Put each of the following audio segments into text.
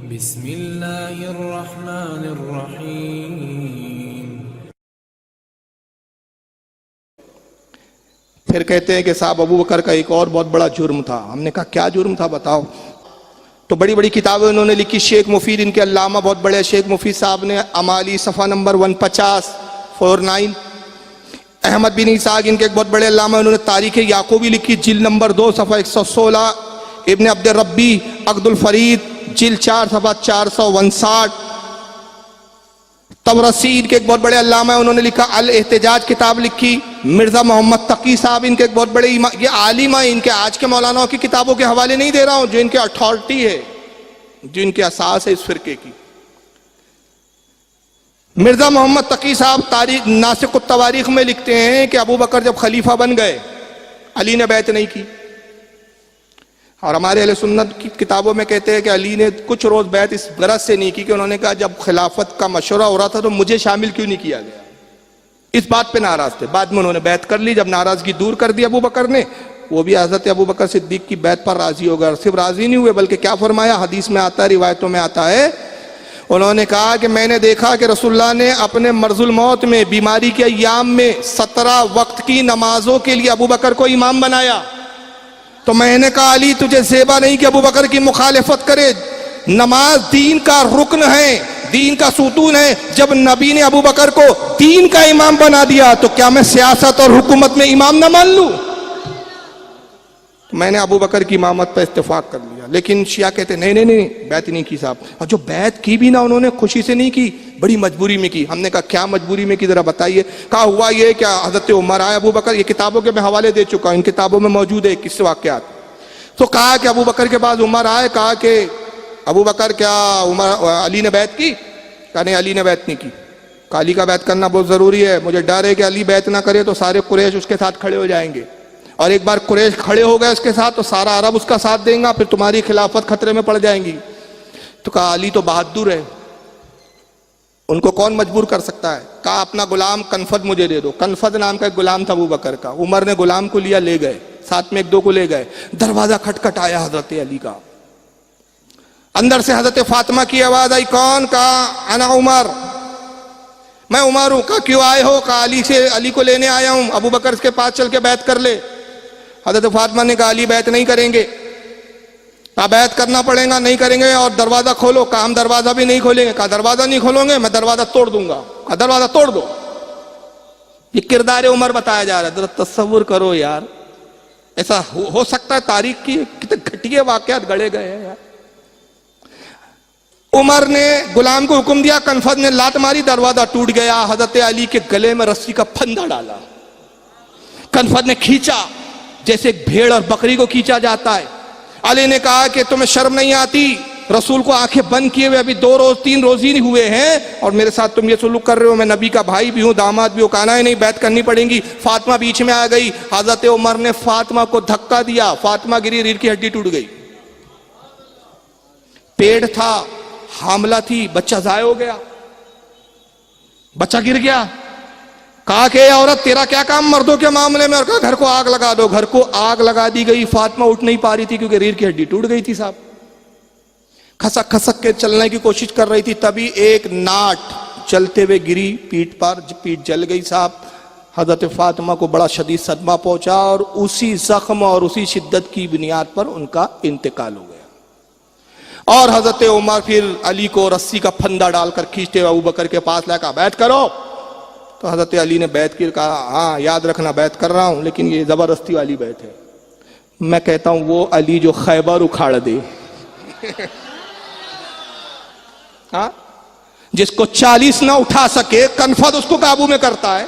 بسم اللہ الرحمن الرحیم۔ پھر کہتے ہیں کہ صاحب ابو بکر کا ایک اور بہت بڑا جرم تھا۔ ہم نے کہا کیا جرم تھا بتاؤ؟ تو بڑی بڑی کتابیں انہوں نے لکھی، شیخ مفید ان کے علامہ بہت بڑے شیخ مفید صاحب نے امالی صفحہ نمبر 150 احمد بن اسحاق ان کے ایک بہت بڑے علامہ انہوں نے تاریخ یعقوبی لکھی جلد نمبر 2 صفحہ 116، ابن عبد الربی عقد الفرید جلد 4 صفحہ 459، تبرسی ان کے ایک بہت بڑے علامہ انہوں نے لکھا الاحتجاج کتاب لکھی، مرزا محمد تقی صاحب ان کے ایک بہت بڑے یہ عالم ہیں، ان کے آج کے مولاناؤں کی کتابوں کے حوالے نہیں دے رہا ہوں، جو ان کے اتھارٹی ہے، جو ان کے اساس ہے اس فرقے کی۔ مرزا محمد تقی صاحب تاریخ ناسخ التواریخ میں لکھتے ہیں کہ ابو بکر جب خلیفہ بن گئے علی نے بیعت نہیں کی، اور ہمارے اہل سنت کی کتابوں میں کہتے ہیں کہ علی نے کچھ روز بیعت اس غرض سے نہیں کی کہ انہوں نے کہا جب خلافت کا مشورہ ہو رہا تھا تو مجھے شامل کیوں نہیں کیا گیا، اس بات پہ ناراض تھے۔ بعد میں انہوں نے بیعت کر لی، جب ناراضگی دور کر دی ابو بکر نے، وہ بھی حضرت ابو بکر صدیق کی بیعت پر راضی ہو گئے، اور صرف راضی نہیں ہوئے بلکہ کیا فرمایا، حدیث میں آتا ہے، روایتوں میں آتا ہے، انہوں نے کہا کہ میں نے دیکھا کہ رسول اللہ نے اپنے مرض الموت میں، بیماری کے ایام میں 17 وقت کی نمازوں کے لیے ابو بکر کو امام بنایا، تو میں نے کہا علی تجھے زیبا نہیں کہ ابو بکر کی مخالفت کرے، نماز دین کا رکن ہے، دین کا ستون ہے، جب نبی نے ابو بکر کو دین کا امام بنا دیا تو کیا میں سیاست اور حکومت میں امام نہ مان لوں؟ میں نے ابو بکر کی امامت پر اتفاق کر لیا، لیکن شیعہ کہتے ہیں نہیں بیعت نہیں کی صاحب، اور جو بیعت کی بھی نہ انہوں نے خوشی سے نہیں کی، بڑی مجبوری میں کی۔ ہم نے کہا کیا مجبوری میں کی ذرا بتائیے؟ کہا ہوا یہ کہ حضرت عمر آئے، ابو بکر، یہ کتابوں کے میں حوالے دے چکا ہوں، ان کتابوں میں موجود ہے کس واقعات، تو کہا کہ ابو بکر کے بعد عمر آئے، کہا کہ ابو بکر کیا علی نے بیعت کی؟ کہا نہیں علی نے بیعت نہیں کی، کہا علی کا بیعت کرنا بہت ضروری ہے، مجھے ڈر ہے کہ علی بیعت نہ کرے تو سارے قریش اس کے ساتھ کھڑے ہو جائیں گے، اور ایک بار قریش کھڑے ہو گئے اس کے ساتھ تو سارا عرب اس کا ساتھ دیں گا، پھر تمہاری خلافت خطرے میں پڑ جائیں گی۔ تو کہا علی تو بہادر ہے، ان کو کون مجبور کر سکتا ہے؟ کہا اپنا غلام کنفد مجھے دے دو۔ کنفد نام کا ایک غلام تھا ابو بکر کا، عمر نے غلام کو لیا، لے گئے، ساتھ میں ایک دو کو لے گئے، دروازہ کھٹکھٹایا حضرت علی کا، اندر سے حضرت فاطمہ کی آواز آئی، کون؟ کہا انا عمر، میں عمر ہوں۔ کہا کیوں آئے ہو؟ کہا علی کو لینے آیا ہوں، ابو بکر کے پاس چل کے بیعت کر لے۔ حضرت فاطمہ نے کہا علی بیعت نہیں کریں گے، کہا بیعت کرنا پڑے گا، نہیں کریں گے، اور دروازہ کھولو۔ کہا ہم دروازہ بھی نہیں کھولیں گے۔ کہا دروازہ نہیں کھولو گے، میں دروازہ توڑ دوں گا۔ کہا دروازہ توڑ دو۔ یہ کردار عمر بتایا جا رہا ہے، ذرا تصور کرو یار، ایسا ہو سکتا ہے؟ تاریخ کی کتنے گھٹیا واقعات گڑے گئے ہیں یار۔ عمر نے غلام کو حکم دیا، کنفد نے لات ماری، دروازہ ٹوٹ گیا، حضرت علی کے گلے میں رسی کا پھندا ڈالا، کنفد نے کھینچا جیسے ایک بھیڑ اور بکری کو کھینچا جاتا ہے۔ علی نے کہا کہ تمہیں شرم نہیں آتی؟ رسول کو آنکھیں بند کیے ہوئے ابھی 2 روز 3 روز ہی ہوئے ہیں اور میرے ساتھ تم یہ سلوک کر رہے ہو، میں نبی کا بھائی بھی ہوں، داماد بھی ہوں۔ کہا نہیں بیعت کرنی پڑیں گی۔ فاطمہ بیچ میں آ گئی، حضرت عمر نے فاطمہ کو دھکا دیا، فاطمہ گری، ریڑھ کی ہڈی ٹوٹ گئی، پیٹ تھا، حاملہ تھی، بچہ ضائع ہو گیا، بچہ گر گیا۔ کہا کہ اے عورت تیرا کیا کام مردوں کے معاملے میں؟ اور کہا گھر کو آگ لگا دو۔ گھر کو آگ لگا دی گئی، فاطمہ اٹھ نہیں پا رہی تھی کیونکہ ریڑھ کی ہڈی ٹوٹ گئی تھی صاحب، کھسک کھسک کے چلنے کی کوشش کر رہی تھی، تبھی ایک ناٹ چلتے ہوئے گری پیٹ پر، پیٹ جل گئی صاحب۔ حضرت فاطمہ کو بڑا شدید صدمہ پہنچا اور اسی زخم اور اسی شدت کی بنیاد پر ان کا انتقال ہو گیا، اور حضرت عمر پھر علی کو رسی کا پھندا ڈال کر کھینچتے ہوئے ابو بکر کے پاس لے کہا بیعت کرو۔ تو حضرت علی نے بیعت کی، کہا ہاں یاد رکھنا بیعت کر رہا ہوں، لیکن یہ زبردستی والی بیعت ہے۔ میں کہتا ہوں وہ علی جو خیبر اکھاڑ دے، ہاں، جس کو 40 نہ اٹھا سکے، کنفد اس کو قابو میں کرتا ہے،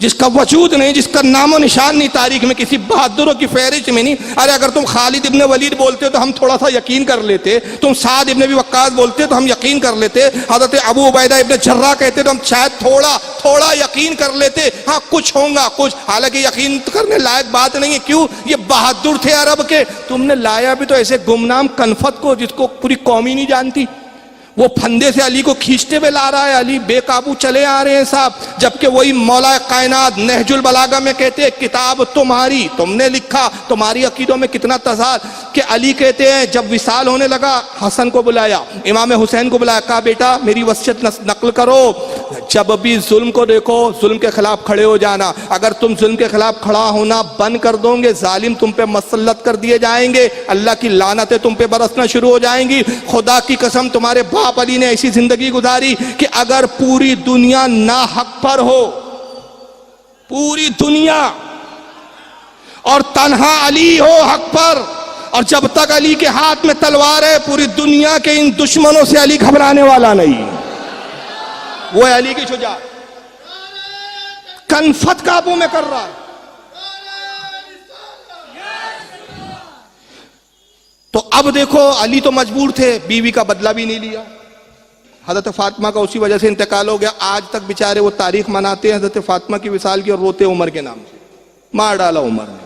جس کا وجود نہیں، جس کا نام و نشان نہیں تاریخ میں، کسی بہادروں کی فہرست میں نہیں۔ ارے اگر تم خالد ابن ولید بولتے تو ہم تھوڑا سا یقین کر لیتے، تم سعد ابن ابی وقاص بولتے تو ہم یقین کر لیتے، حضرت ابو عبیدہ ابن جراح کہتے تو ہم شاید تھوڑا یقین کر لیتے، ہاں کچھ ہوگا کچھ، حالانکہ یقین کرنے لائق بات نہیں ہے۔ کیوں؟ یہ بہادر تھے عرب کے، تم نے لایا بھی تو ایسے گمنام کنفد کو جس کو پوری قوم ہی نہیں جانتی، وہ پھندے سے علی کو کھینچتے ہوئے لا رہا ہے، علی بے قابو چلے آ رہے ہیں صاحب، جبکہ وہی مولا کائنات نہج البلاغہ میں کہتے ہیں کتاب تمہاری، تم نے لکھا، تمہاری عقیدوں میں کتنا تضاد کہ علی کہتے ہیں جب وصال ہونے لگا حسن کو بلایا، امام حسین کو بلایا، کہا بیٹا میری وصیت نقل کرو، جب بھی ظلم کو دیکھو ظلم کے خلاف کھڑے ہو جانا، اگر تم ظلم کے خلاف کھڑا ہونا بند کر دو گے ظالم تم پہ مسلط کر دیے جائیں گے، اللہ کی لعنتیں تم پہ برسنا شروع ہو جائیں گی۔ خدا کی قسم تمہارے باپ علی نے ایسی زندگی گزاری کہ اگر پوری دنیا ناحق پر ہو، پوری دنیا، اور تنہا علی ہو حق پر، اور جب تک علی کے ہاتھ میں تلوار ہے پوری دنیا کے ان دشمنوں سے علی گھبرانے والا نہیں، وہ ہے علی کی شجاعت، کنفت قابو میں کر رہا ہے۔ تو اب دیکھو علی تو مجبور تھے، بیوی کا بدلہ بھی نہیں لیا، حضرت فاطمہ کا اسی وجہ سے انتقال ہو گیا، آج تک بیچارے وہ تاریخ مناتے ہیں حضرت فاطمہ کی وصال کی اور روتے عمر کے نام سے، مار ڈالا عمر نے،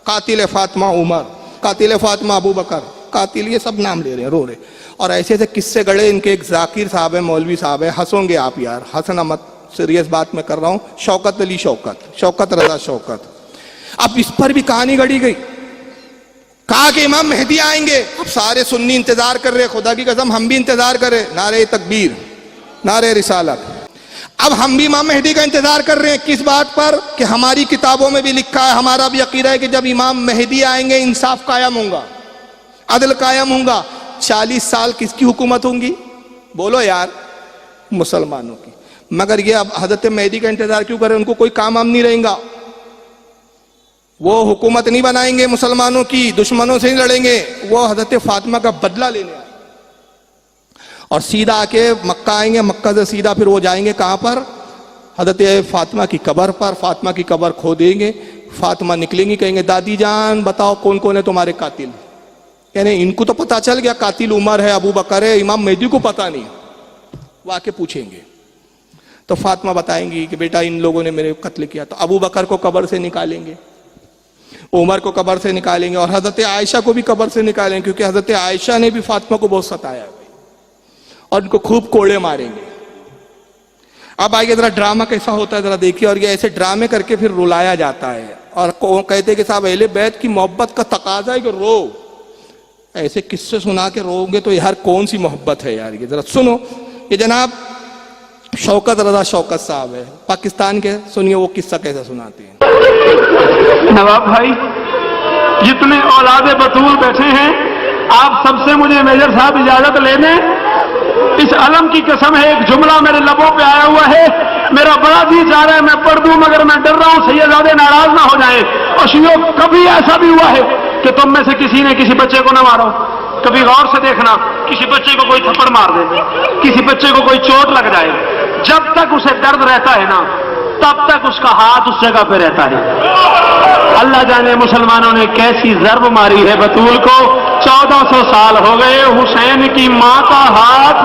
قاتل فاطمہ عمر، قاتل فاطمہ ابو بکر، قاتل، یہ سب نام لے رہے ہیں، رو رہے، اور ایسے ایسے قصے گڑے۔ ان کے ایک ذاکر صاحب ہے، مولوی صاحب ہے، ہنسوں گے آپ یار، ہنسنا مت، سیریس بات میں کر رہا ہوں، شوکت علی شوکت رضا شوکت، اب اس پر بھی کہانی گڑی گئی، کہا کہ امام مہدی آئیں گے، اب سارے سنی انتظار کر رہے، خدا کی قسم ہم بھی انتظار کر رہے، نعرہ تکبیر، نعرہ رسالت، اب ہم بھی امام مہدی کا انتظار کر رہے ہیں، کس بات پر کہ ہماری کتابوں میں بھی لکھا ہے، ہمارا بھی عقیدہ ہے کہ جب امام مہدی آئیں گے انصاف قائم ہوگا، عدل قائم ہوگا۔ 40 سال کس کی حکومت ہوں گی؟ بولو یار، مسلمانوں کی۔ مگر یہ اب حضرت مہدی کا انتظار کیوں کریں؟ ان کو کوئی کام نہیں رہیں گا، وہ حکومت نہیں بنائیں گے مسلمانوں کی، دشمنوں سے نہیں لڑیں گے، وہ حضرت فاطمہ کا بدلہ لینے آئے اور سیدھا آ کے مکہ آئیں گے، مکہ سے سیدھا پھر وہ جائیں گے کہاں پر؟ حضرت فاطمہ کی قبر پر، فاطمہ کی قبر کھو دیں گے، فاطمہ نکلیں گی، کہیں گے دادی جان بتاؤ کون کون ہے تمہارے قاتل؟ یعنی ان کو تو پتا چل گیا قاتل عمر ہے، ابو بکر ہے، امام مہدی کو پتا نہیں، وہ آ کے پوچھیں گے تو فاطمہ بتائیں گی کہ بیٹا ان لوگوں نے میرے قتل کیا، تو ابو بکر کو قبر سے نکالیں گے، عمر کو قبر سے نکالیں گے، اور حضرت عائشہ کو بھی قبر سے نکالیں گے، کیونکہ حضرت عائشہ نے بھی فاطمہ کو بہت ستایا ہے اور ان کو خوب کوڑے ماریں گے۔ اب آئیے ذرا ڈرامہ کیسا ہوتا ہے ذرا دیکھیے، اور یہ ایسے ڈرامے کر کے پھر رلایا جاتا ہے، اور کہتے ہیں کہ صاحب اہل بیت کی محبت کا تقاضا ہے کہ رو، ایسے قصے سنا کے رو گے تو یار کون سی محبت ہے یار، یہ ذرا سنو، یہ جناب شوکت رضا شوکت صاحب ہے پاکستان کے، سنیے وہ قصہ کیسا سناتے ہیں۔ نواب بھائی، جتنے اولاد بطول بیٹھے ہیں، آپ سب سے مجھے میجر صاحب اجازت لے دیں، اس علم کی قسم ہے ایک جملہ میرے لبوں پہ آیا ہوا ہے، میرا بڑا جی چاہ رہا ہے میں پڑھ دوں، مگر میں ڈر رہا ہوں سیدزادے ناراض نہ ہو جائیں۔ اور شیعوں کبھی ایسا بھی ہوا ہے کہ تم میں سے کسی نے کسی بچے کو نہ مارو، کبھی غور سے دیکھنا، کسی بچے کو کوئی تھپڑ مار دے، کسی بچے کو کوئی چوٹ لگ جائے، جب تک اسے درد رہتا ہے نا تب تک اس کا ہاتھ اس جگہ پہ رہتا ہے۔ اللہ جانے مسلمانوں نے کیسی ضرب ماری ہے بطول کو، 1400 سال ہو گئے، حسین کی ماں کا ہاتھ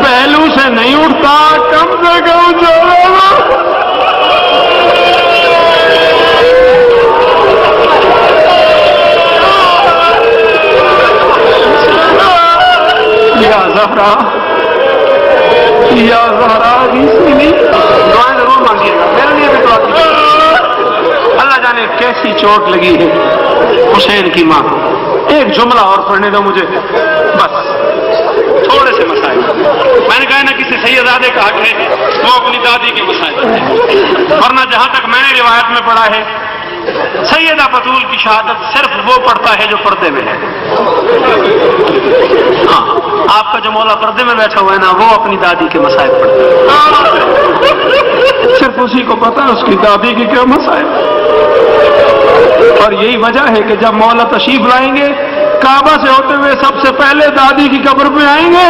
پہلو سے نہیں اٹھتا، کم سے کم یا زہرا، یا زہرا، دعائیں ضرور مانگیے گا، میرے لیے بھی دعا کیجیے۔ اللہ جانے کیسی چوٹ لگی ہے حسین کی ماں کو۔ ایک جملہ اور پڑھنے دو مجھے، بس تھوڑے سے مسائل، میں نے کہا نا کسی سیدزادے کا حق ہے وہ اپنی دادی کے مسائل، ورنہ جہاں تک میں نے روایت میں پڑھا ہے سیدہ بطول کی شہادت صرف وہ پڑھتا ہے جو پردے میں ہے۔ ہاں، آپ کا جو مولا پردے میں بیٹھا ہوا ہے نا وہ اپنی دادی کے مسائل پڑھتا ہے، صرف اسی کو پتا ہے اس کی دادی کے کیا مسائل۔ اور یہی وجہ ہے کہ جب مولا تشریف لائیں گے کعبہ سے ہوتے ہوئے سب سے پہلے دادی کی قبر پہ آئیں گے،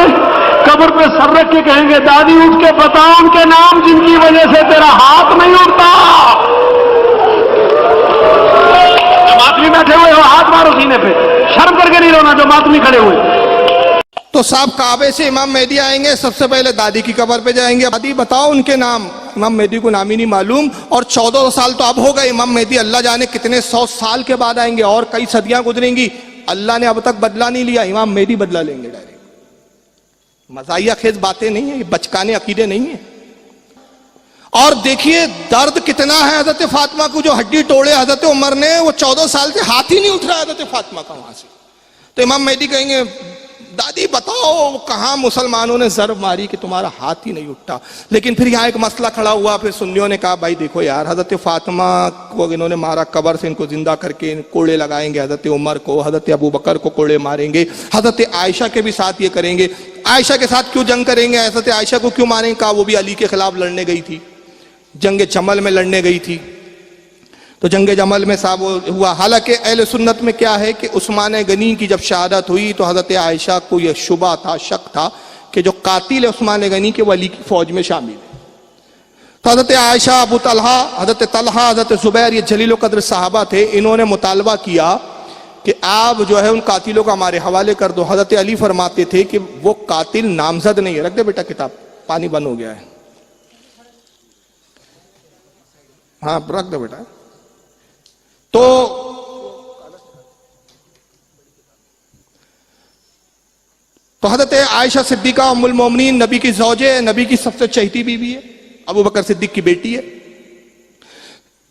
قبر پہ سر رکھ کے کہیں گے دادی اٹھ کے بتا ان کے نام جن کی وجہ سے تیرا ہاتھ نہیں اٹھتا۔ جو ماتمی بیٹھے ہوئے ہو ہاتھ مارو سینے پہ، شرم کر کے نہیں رونا جو ماتمی کھڑے ہوئے۔ تو صاحب کعبے سے امام مہدی آئیں گے، سب سے پہلے دادی کی قبر پہ جائیں گے، دادی بتاؤ ان کے نام، امام مہدی کو نام ہی نہیں معلوم، اور 14 سال تو اب ہو گئے، امام مہدی اللہ جانے کتنے 100 سال کے بعد آئیں گے اور کئی صدیاں گزریں گی، اللہ نے اب تک بدلہ نہیں لیا، امام مہدی بدلہ لیں گے ڈائریکٹ۔ مزاحیہ خیز باتیں نہیں ہیں، یہ بچکانے عقیدے نہیں ہیں. اور دیکھیے درد کتنا ہے حضرت فاطمہ کو، جو ہڈی توڑے حضرت عمر نے، وہ 14 سال سے ہاتھ ہی نہیں اٹھ رہا حضرت فاطمہ کا وہاں سے. تو امام مہدی کہیں گے دادی بتاؤ کہاں مسلمانوں نے ضرب ماری کہ تمہارا ہاتھ ہی نہیں اٹھتا. لیکن پھر یہاں ایک مسئلہ کھڑا ہوا، پھر سنیوں نے کہا بھائی دیکھو یار، حضرت فاطمہ کو انہوں نے مارا، قبر سے ان کو زندہ کر کے کوڑے لگائیں گے، حضرت عمر کو، حضرت ابو بکر کو کوڑے ماریں گے، حضرت عائشہ کے بھی ساتھ یہ کریں گے. عائشہ کے ساتھ کیوں جنگ کریں گے، حضرت عائشہ کو کیوں ماریں گے؟ کہا وہ بھی علی کے خلاف لڑنے گئی تھی، جنگ جمل میں لڑنے گئی تھی. تو جنگ جمل میں صاحب ہوا. حالانکہ اہل سنت میں کیا ہے کہ عثمان غنی کی جب شہادت ہوئی تو حضرت عائشہ کو یہ شبہ تھا، شک تھا کہ جو قاتل ہے عثمان غنی کے، وہ علی کی فوج میں شامل ہے. تو حضرت عائشہ، ابو طلحہ، حضرت طلحہ، حضرت زبیر، یہ جلیل القدر صحابہ تھے. انہوں نے مطالبہ کیا کہ آپ جو ہے ان قاتلوں کو ہمارے حوالے کر دو. حضرت علی فرماتے تھے کہ وہ قاتل نامزد نہیں ہے. رکھ دے بیٹا کتاب، پانی بند ہو گیا ہے. ہاں رکھ دو بیٹا. تو حضرت عائشہ صدیقہ ام المومنین، نبی کی زوجہ، نبی کی سب سے چہیتی بیوی ہے، ابو بکر صدیق کی بیٹی ہے.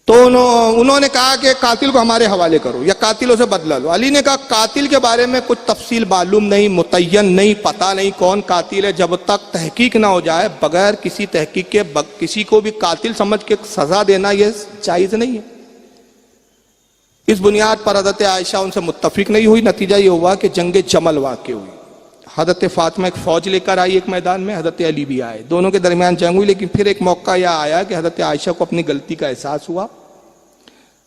تو انہوں نے کہا کہ قاتل کو ہمارے حوالے کرو یا قاتلوں سے بدلہ لو. علی نے کہا قاتل کے بارے میں کچھ تفصیل معلوم نہیں، متعین نہیں، پتہ نہیں کون قاتل ہے. جب تک تحقیق نہ ہو جائے، بغیر کسی تحقیق کے کسی کو بھی قاتل سمجھ کے سزا دینا یہ جائز نہیں ہے. اس بنیاد پر حضرت عائشہ ان سے متفق نہیں ہوئی. نتیجہ یہ ہوا کہ جنگ جمل واقع ہوئی. حضرت فاطمہ ایک فوج لے کر آئی ایک میدان میں، حضرت علی بھی آئے، دونوں کے درمیان جنگ ہوئی. لیکن پھر ایک موقع یہ آیا کہ حضرت عائشہ کو اپنی غلطی کا احساس ہوا،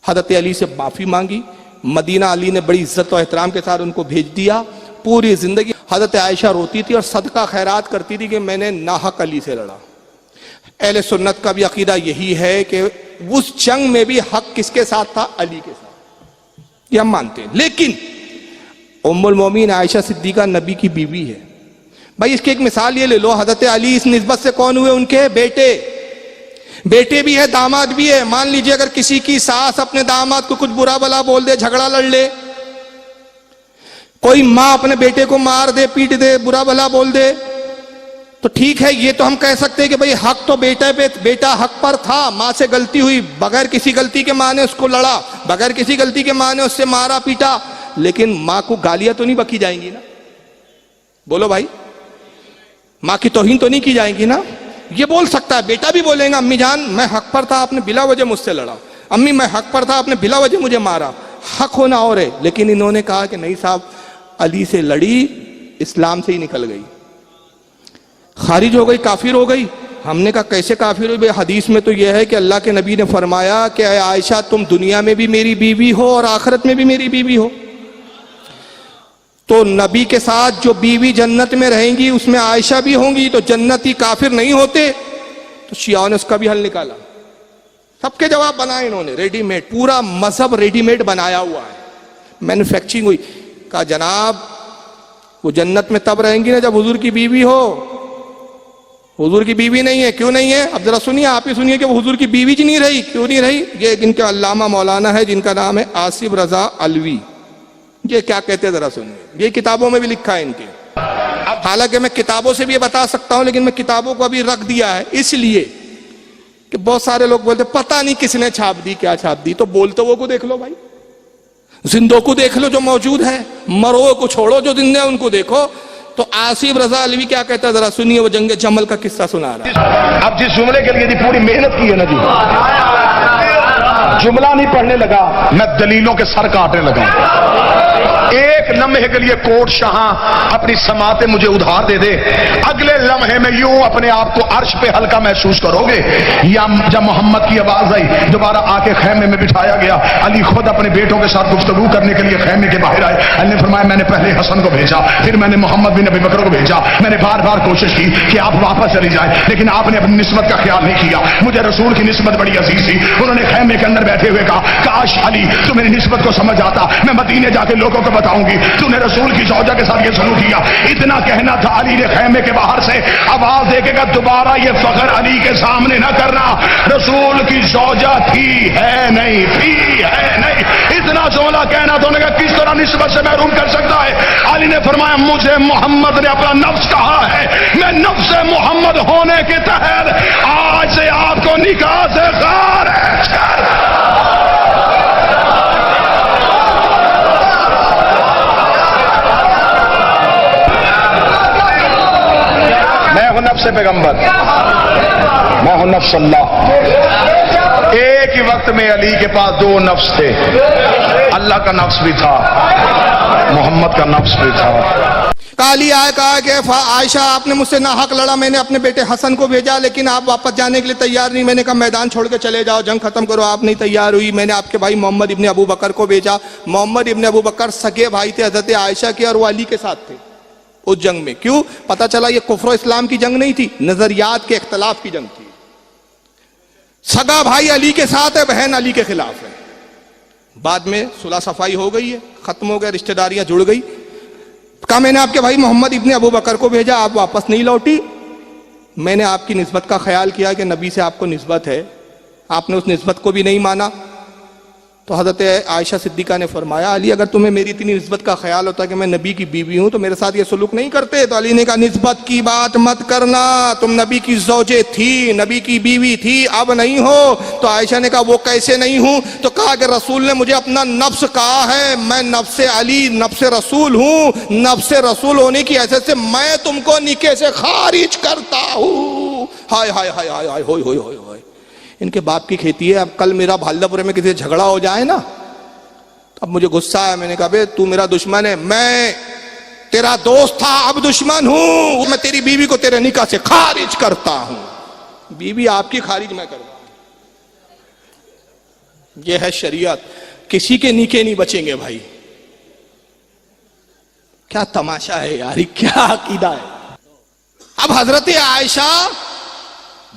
حضرت علی سے معافی مانگی. مدینہ علی نے بڑی عزت و احترام کے ساتھ ان کو بھیج دیا. پوری زندگی حضرت عائشہ روتی تھی اور صدقہ خیرات کرتی تھی کہ میں نے ناحق علی سے لڑا. اہل سنت کا بھی عقیدہ یہی ہے کہ اس جنگ میں بھی حق کس کے ساتھ تھا؟ علی کے ساتھ، یہ ہم مانتے ہیں. لیکن ام المومنین عائشہ صدیقہ نبی کی بیوی ہے. بھائی اس کی ایک مثال یہ لے لو، حضرت علی اس نسبت سے کون ہوئے؟ ان کے بیٹے بھی ہے، داماد بھی ہے. مان لیجئے اگر کسی کی ساس اپنے داماد کو کچھ برا بلا بول دے، جھگڑا لڑ لے، کوئی ماں اپنے بیٹے کو مار دے، پیٹ دے، برا بلا بول دے، تو ٹھیک ہے، یہ تو ہم کہہ سکتے ہیں کہ بھئی حق تو بیٹا حق پر تھا، ماں سے غلطی ہوئی، بغیر کسی غلطی کے ماں نے اس کو لڑا، بغیر کسی غلطی کے ماں نے اس سے مارا پیٹا. لیکن ماں کو گالیاں تو نہیں بکی جائیں گی نا؟ بولو بھائی، ماں کی توہین تو نہیں کی جائیں گی نا؟ یہ بول سکتا ہے، بیٹا بھی بولے گا امی جان میں حق پر تھا، آپ نے بلا وجہ مجھ سے لڑا، امی میں حق پر تھا، آپ نے بلا وجہ مجھے مارا. حق ہونا اور ہے. لیکن انہوں نے کہا کہ نہیں صاحب، علی سے لڑی، اسلام سے ہی نکل گئی، خارج ہو گئی، کافر ہو گئی. ہم نے کہا کیسے کافر ہوئی؟ حدیث میں تو یہ ہے کہ اللہ کے نبی نے فرمایا کہ اے عائشہ تم دنیا میں بھی میری بیوی ہو اور آخرت میں بھی میری بیوی ہو. تو نبی کے ساتھ جو بیوی جنت میں رہیں گی اس میں عائشہ بھی ہوں گی، تو جنتی کافر نہیں ہوتے. تو شیعوں نے اس کا بھی حل نکالا، سب کے جواب بنائے انہوں نے، ریڈی میڈ، پورا مذہب ریڈی میڈ بنایا ہوا ہے، مینوفیکچرنگ ہوئی. کہا جناب وہ جنت میں تب رہیں گی نا جب حضور کی بیوی ہو. حضور کی بیوی نہیں ہے، کیوں نہیں ہے؟ اب ذرا سنیے، آپ ہی سنیے کہ وہ حضور کی بیوی جی نہیں رہی. کیوں نہیں رہی؟ یہ ان کے علامہ مولانا ہے جن کا نام ہے آصف رضا علوی، یہ کیا کہتے ہیں ذرا سنیے. یہ کتابوں میں بھی لکھا ہے ان کے. حالانکہ میں کتابوں سے بھی یہ بتا سکتا ہوں، لیکن میں کتابوں کو ابھی رکھ دیا ہے اس لیے کہ بہت سارے لوگ بولتے پتہ نہیں کس نے چھاپ دی، کیا چھاپ دی. تو بولتے وہ کو دیکھ لو بھائی، زندوں کو دیکھ لو جو موجود ہے، مرو کو چھوڑو جو زندے ہیں ان کو دیکھو. تو آصف رضا علوی کیا کہتا ہے ذرا سنیے، وہ جنگ جمل کا قصہ سنا رہا ہے. اب جس جملے کے لیے پوری محنت کی ہے نا جی، جملہ نہیں پڑھنے لگا، میں دلیلوں کے سر کاٹنے لگا. ایک لمحے کے لیے کوٹ شاہ اپنی سماعتیں مجھے ادھار دے دے، اگلے لمحے میں یوں اپنے آپ کو عرش پہ ہلکا محسوس کرو گے. یا جب محمد کی آواز آئی، دوبارہ آ کے خیمے میں بٹھایا گیا. علی خود اپنے بیٹوں کے ساتھ گفتگو کرنے کے لیے خیمے کے باہر آئے. علی نے فرمایا میں نے پہلے حسن کو بھیجا، پھر میں نے محمد بن ابی بکر کو بھیجا. میں نے بار بار کوشش کی کہ آپ واپس چلی جائیں، لیکن آپ نے اپنی نسبت کا خیال نہیں کیا. مجھے رسول کی نسبت بڑی عزیز تھی. انہوں نے خیمے کے اندر بیٹھے ہوئے کہا کاش علی تو میری نسبت کو سمجھ آتا، میں مدینے جا کے لوگوں کو بتاؤں گی تو نے رسول کی زوجہ کے ساتھ یہ سلوک کیا. اتنا کہنا تھا. علی نے خیمے کے باہر سے آواز دے کے کہا دوبارہ یہ فخر علی کے سامنے نہ کرنا. رسول کی زوجہ تھی ہے نہیں, تھی ہے نہیں. اتنا جملہ کہنا تو انہوں نے کہا کس طرح نسبت سے محروم کر سکتا ہے. علی نے فرمایا مجھے محمد نے اپنا نفس کہا ہے, میں نفس محمد ہونے کے تحت آج سے آپ کو نکاح سے خارج کر. میں ہوں نفس پیغمبر, میں ہوں نفس اللہ. ایک ہی وقت میں علی کے پاس دو نفس تھے. اللہ کا نفس بھی تھا, محمد کا نفس بھی تھا. علی آئے کہا کہ عائشہ آپ نے مجھ سے ناحق لڑا, میں نے اپنے بیٹے حسن کو بھیجا لیکن آپ واپس جانے کے لیے تیار نہیں. میں نے کہا میدان چھوڑ کے چلے جاؤ, جنگ ختم کرو. آپ نہیں تیار ہوئی. میں نے آپ کے بھائی محمد ابن ابو بکر کو بھیجا. محمد ابن ابو بکر سگے بھائی تھے حضرت عائشہ کے, اور وہ علی کے ساتھ تھے اس جنگ میں. کیوں؟ پتا چلا یہ کفر و اسلام کی جنگ نہیں تھی, نظریات کے اختلاف کی جنگ تھی. سگا بھائی علی کے ساتھ ہے, بہن علی کے خلاف ہے. بعد میں صلح صفائی ہو گئی ہے, ختم ہو گیا, رشتہ داریاں جڑ گئی. کہا میں نے آپ کے بھائی محمد ابن ابو بکر کو بھیجا, آپ واپس نہیں لوٹی. میں نے آپ کی نسبت کا خیال کیا کہ نبی سے آپ کو نسبت ہے, آپ نے اس نسبت کو بھی نہیں مانا. تو حضرت عائشہ صدیقہ نے فرمایا علی اگر تمہیں میری اتنی نسبت کا خیال ہوتا کہ میں نبی کی بیوی ہوں تو میرے ساتھ یہ سلوک نہیں کرتے. تو علی نے کہا نسبت کی بات مت کرنا, تم نبی کی زوجے تھی, نبی کی بیوی تھی, اب نہیں ہو. تو عائشہ نے کہا وہ کیسے نہیں ہوں؟ تو کہا کہ رسول نے مجھے اپنا نفس کہا ہے, میں نفس علی نفس رسول ہوں, نفس رسول ہونے کی حیثیت سے میں تم کو نکاح سے خارج کرتا ہوں. ہائے ہائے ہائے ہائے ہائے ہوئے ہوئے ہوئے ہوئے. ان کے باپ کی کھیتی ہے. اب کل میرا بھالدہ پورے میں کسی سے جھگڑا ہو جائے نا, اب مجھے غصہ ہے. میں نے کہا بے تو میرا دشمن ہے, میں تیرا دوست تھا اب دشمن ہوں. میں تیری بیوی کو تیرے نکاح سے خارج کرتا ہوں. بیوی آپ کی خارج میں کرتا ہوں. یہ ہے شریعت. کسی کے نکاح نہیں بچیں گے بھائی. کیا تماشا ہے یار, کیا عقیدہ ہے. اب حضرت عائشہ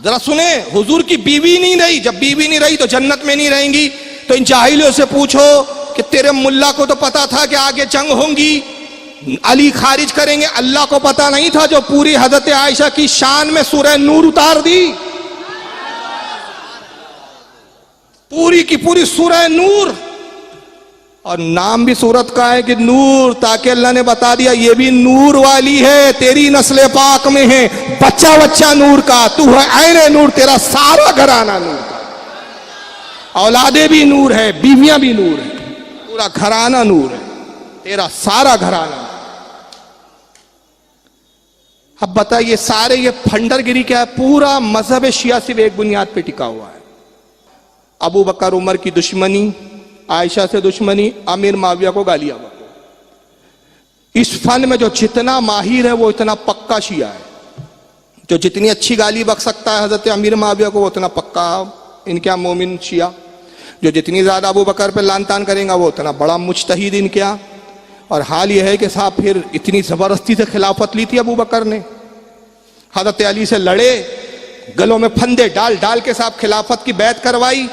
ذرا سنیں, حضور کی بیوی نہیں رہی. جب بیوی نہیں رہی تو جنت میں نہیں رہیں گی. تو ان جاہلیوں سے پوچھو کہ تیرے ملا کو تو پتا تھا کہ آگے جنگ ہوں گی, علی خارج کریں گے, اللہ کو پتا نہیں تھا جو پوری حضرت عائشہ کی شان میں سورہ نور اتار دی. پوری کی پوری سورہ نور, اور نام بھی سورت کا ہے کہ نور, تاکہ اللہ نے بتا دیا یہ بھی نور والی ہے, تیری نسل پاک میں ہے, بچہ بچہ نور کا, تو ہے عین نور, تیرا سارا گھرانہ نور کا, اولادیں بھی نور ہے, بیویاں بھی نور ہے, پورا گھرانہ نور ہے, تیرا سارا گھرانہ. اب بتائیے سارے یہ پھنڈر گری کیا ہے؟ پورا مذہب شیعہ صرف ایک بنیاد پہ ٹکا ہوا ہے. ابو بکر عمر کی دشمنی, عائشہ سے دشمنی, امیر معاویہ کو گالیاں بکو. اس فن میں جو جتنا ماہر ہے وہ اتنا پکا شیعہ ہے. جو جتنی اچھی گالی بک سکتا ہے حضرت امیر معاویہ کو وہ اتنا پکا ان کیا مومن شیعہ. جو جتنی زیادہ ابو بکر پہ لان تان کریں گا وہ اتنا بڑا مجتہد ان کیا. اور حال یہ ہے کہ صاحب پھر اتنی زبردستی سے خلافت لی تھی ابو بکر نے, حضرت علی سے لڑے, گلوں میں پھندے ڈال ڈال کے صاحب خلافت کی بیعت کروائی.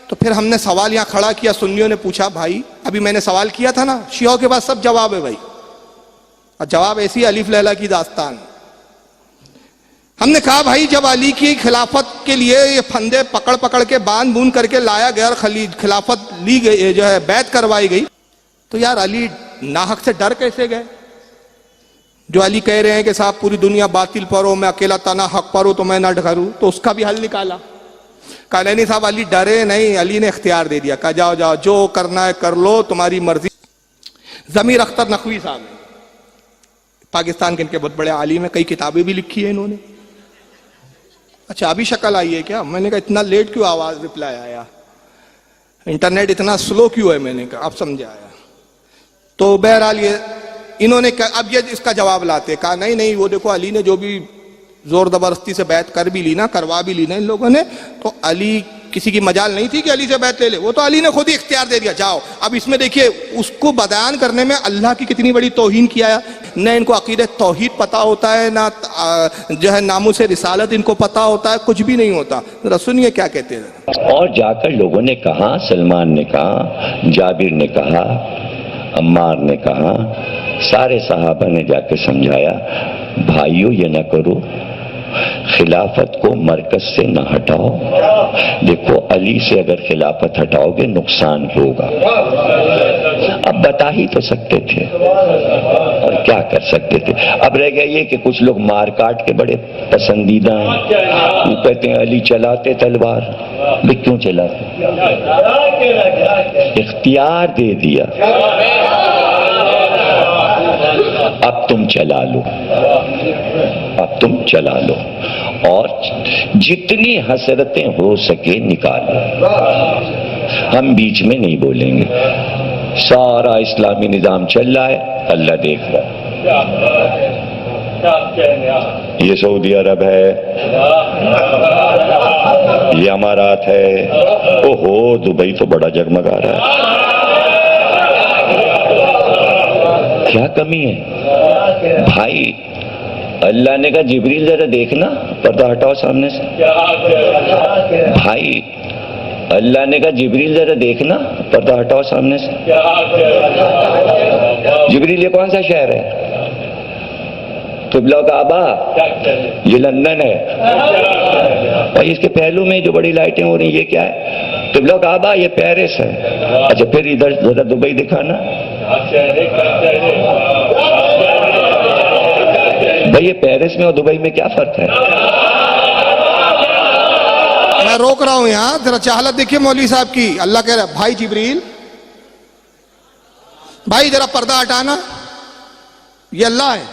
تو پھر ہم نے سوال یہاں کھڑا کیا, سنیوں نے پوچھا بھائی ابھی میں نے سوال کیا تھا نا, شیعوں کے پاس سب جواب ہے بھائی, اور جواب ایسی الف لیلا کی داستان. ہم نے کہا بھائی جب علی کی خلافت کے لیے یہ پھندے پکڑ پکڑ کے باندھ بون کر کے لایا گیا, خلافت لی گئی, جو ہے بیعت کروائی گئی, تو یار علی ناحق سے ڈر کیسے گئے؟ جو علی کہہ رہے ہیں کہ صاحب پوری دنیا باطل پر ہو, میں اکیلا تنہا حق پر ہوں تو میں نہ ڈروں, تو اس کا بھی حل نکالا. کہا نہیں صاحب علی ڈرے نہیں, علی نے اختیار دے دیا, کہا جاؤ جاؤ جو کرنا ہے کر لو, تمہاری مرضی. ضمیر اختر نقوی صاحب پاکستان کے ان کے بہت بڑے عالم ہیں, کئی کتابیں بھی لکھی ہیں انہوں نے. اچھا ابھی شکل آئی ہے کیا؟ میں نے کہا اتنا لیٹ کیوں آواز رپلائی آیا, انٹرنیٹ اتنا سلو کیوں ہے؟ میں نے کہا اب سمجھ آیا. تو بہرحال یہ انہوں نے اب یہ اس کا جواب لاتے, کہا نہیں نہیں وہ دیکھو علی نے جو بھی زور زبردستی سے بیعت کر بھی لی نا, کروا بھی لی نا ان لوگوں نے, تو علی کسی کی مجال نہیں تھی کہ علی سے بیعت لے لے, وہ تو علی نے خود ہی اختیار دے دیا جاؤ. اب اس میں دیکھیے اس کو بیان کرنے میں اللہ کی کتنی بڑی توہین کیا ہے. نہ ان کو عقیدہ توحید پتا ہوتا ہے, نہ جو ہے ناموس رسالت ان کو پتا ہوتا ہے, کچھ بھی نہیں ہوتا. ذرا سنیے کیا کہتے ہیں. اور جا کر لوگوں نے کہا, سلمان نے کہا, جابر نے کہا, عمار نے کہا، سارے صحابہ نے جا کے سمجھایا، بھائیو یہ نہ کرو، خلافت کو مرکز سے نہ ہٹاؤ، دیکھو علی سے اگر خلافت ہٹاؤ گے نقصان ہوگا۔ اب بتا ہی تو سکتے تھے اور کیا کر سکتے تھے۔ اب رہ گیا یہ کہ کچھ لوگ مار کاٹ کے بڑے پسندیدہ ہیں، وہ کہتے ہیں علی چلاتے تلوار، بھی کیوں چلاتے؟ اختیار دے دیا، اب تم چلا لو، اب تم چلا لو، اور جتنی حسرتیں ہو سکے نکالو، ہم بیچ میں نہیں بولیں گے۔ سارا اسلامی نظام چل رہا ہے، اللہ دیکھ رہا ہے۔ یہ سعودی عرب ہے، یہ امارات ہے، اوہو دبئی تو بڑا جگمگا رہا ہے، کیا کمی ہے بھائی؟ اللہ نے کہا جبریل ذرا دیکھنا، پردہ ہٹاؤ سامنے سے۔ بھائی اللہ نے کہا جبریل ذرا دیکھنا، پردہ ہٹاؤ سامنے سے۔ جبریل یہ کون سا شہر ہے؟ قبلہ کعبہ، یہ لندن ہے، اور اس کے پہلو میں جو بڑی لائٹیں ہو رہی ہیں یہ کیا ہے؟ قبلہ کعبہ، یہ پیرس ہے۔ اچھا پھر ادھر ذرا دبئی دکھانا۔ بھائی یہ پیرس میں اور دبئی میں کیا فرق ہے؟ میں روک رہا ہوں یہاں، ذرا چہلت دیکھیے مولوی صاحب کی۔ اللہ کہہ رہا ہے بھائی جبریل، بھائی ذرا پردہ ہٹانا، یہ اللہ ہے،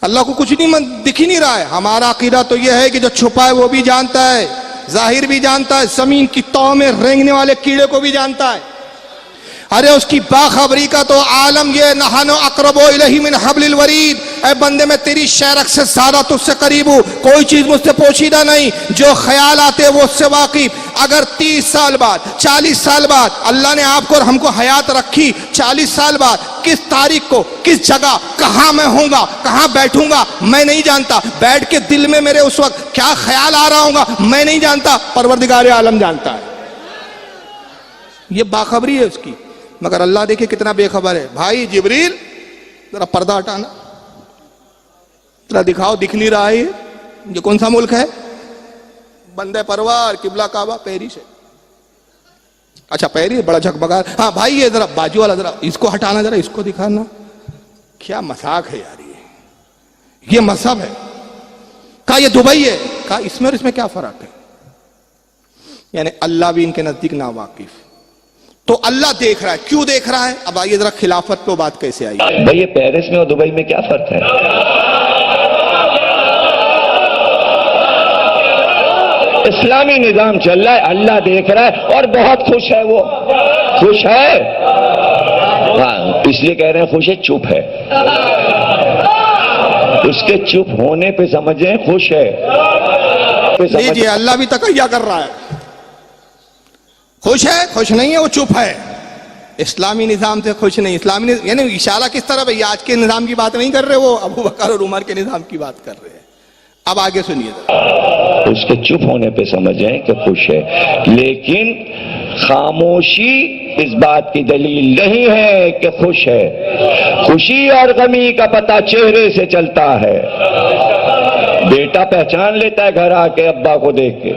اللہ کو کچھ نہیں دکھ ہی نہیں رہا ہے۔ ہمارا عقیدہ تو یہ ہے کہ جو چھپا ہے وہ بھی جانتا ہے، ظاہر بھی جانتا ہے، زمین کی تہوں میں رینگنے والے کیڑے کو بھی جانتا ہے۔ ارے اس کی باخبری کا تو عالم یہ، نحن اقرب الیہ من حبل الورید، اے بندے میں تیری شہرک سے زیادہ تجھ سے قریب ہوں، کوئی چیز مجھ سے پوشیدہ نہیں، جو خیال آتے وہ اس سے واقف۔ اگر 30 سال بعد 40 سال بعد اللہ نے آپ کو اور ہم کو حیات رکھی، 40 سال بعد کس تاریخ کو، کس جگہ، کہاں میں ہوں گا، کہاں بیٹھوں گا میں نہیں جانتا، بیٹھ کے دل میں میرے اس وقت کیا خیال آ رہا ہوں گا میں نہیں جانتا، پروردگار عالم جانتا ہے۔ یہ باخبری ہے اس کی، مگر اللہ دیکھیں کتنا بے خبر ہے۔ بھائی جبریل ذرا پردہ ہٹانا، ذرا دکھاؤ، دکھ نہیں رہا ہے یہ کون سا ملک ہے؟ بندہ پروار، قبلہ کعبہ پیرس ہے۔ اچھا پیرس بڑا جھگمگا، ہاں بھائی یہ ذرا باجو والا ذرا اس کو ہٹانا، ذرا اس کو دکھانا۔ کیا مذاق ہے یار، یہ مذہب ہے؟ کہا یہ دبئی ہے، کہا اس میں اور اس میں کیا فرق ہے؟ یعنی اللہ بھی ان کے نزدیک ناواقف۔ تو اللہ دیکھ رہا ہے، کیوں دیکھ رہا ہے؟ اب آئیے ذرا خلافت کو بات کیسے آئی؟ بھئی یہ پیرس میں اور دبئی میں کیا فرق ہے؟ اسلامی نظام چل رہا ہے، اللہ دیکھ رہا ہے اور بہت خوش ہے، وہ خوش ہے، ہاں اس لیے کہہ رہے ہیں خوش ہے، چپ ہے، اس کے چپ ہونے پہ سمجھیں خوش ہے۔ لیجیے اللہ بھی تقیہ کر رہا ہے، خوش ہے، خوش نہیں ہے، وہ چپ ہے، اسلامی نظام سے خوش نہیں۔ اسلامی نظام یعنی اشارہ کس طرح ہے؟ آج کے نظام کی بات نہیں کر رہے، وہ ابو بکر اور عمر کے نظام کی بات کر رہے ہیں۔ اب آگے سنیے، اس کے چپ ہونے پہ سمجھیں کہ خوش ہے، لیکن خاموشی اس بات کی دلیل نہیں ہے کہ خوش ہے۔ خوشی اور غمی کا پتہ چہرے سے چلتا ہے، بیٹا پہچان لیتا ہے گھر آ کے ابا کو دیکھ کے